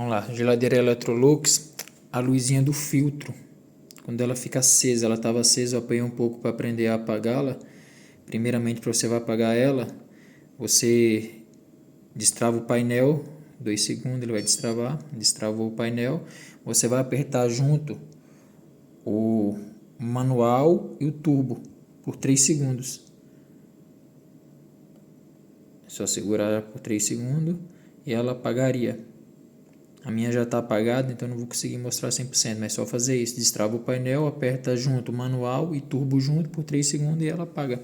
Vamos lá, geladeira Electrolux, a luzinha do filtro, quando ela fica acesa, ela estava acesa, eu apanhei um pouco para aprender a apagá-la. Primeiramente, para você vai apagar ela, você destrava o painel, 2 segundos ele vai destravar, destravou o painel, você vai apertar junto o manual e o turbo por 3 segundos. É só segurar por 3 segundos e ela apagaria. A minha já está apagada, então não vou conseguir mostrar 100%, mas é só fazer isso. Destrava o painel, aperta junto o manual e turbo junto por 3 segundos e ela apaga.